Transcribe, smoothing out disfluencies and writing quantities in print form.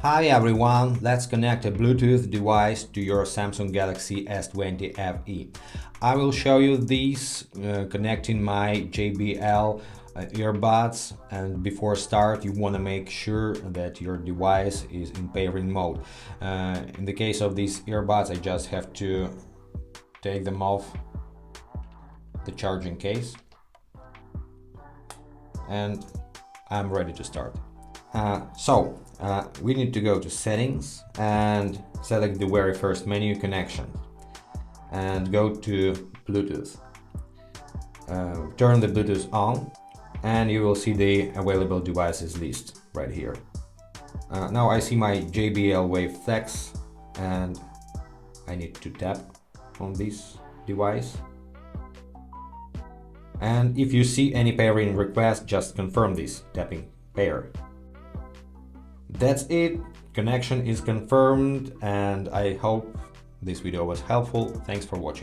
Hi everyone, let's connect a Bluetooth device to your Samsung Galaxy S20 FE. I will show you these connecting my JBL earbuds, and before start you want to make sure that your device is in pairing mode. In the case of these earbuds, I just have to take them off the charging case and I'm ready to start. We need to go to settings and select the very first menu, connection, and go to Bluetooth. Turn the Bluetooth on and you will see the available devices list right here. Now I see my JBL Wave Flex and I need to tap on this device. And if you see any pairing request, just confirm this tapping pair. That's it, connection is confirmed, and I hope this video was helpful. Thanks for watching.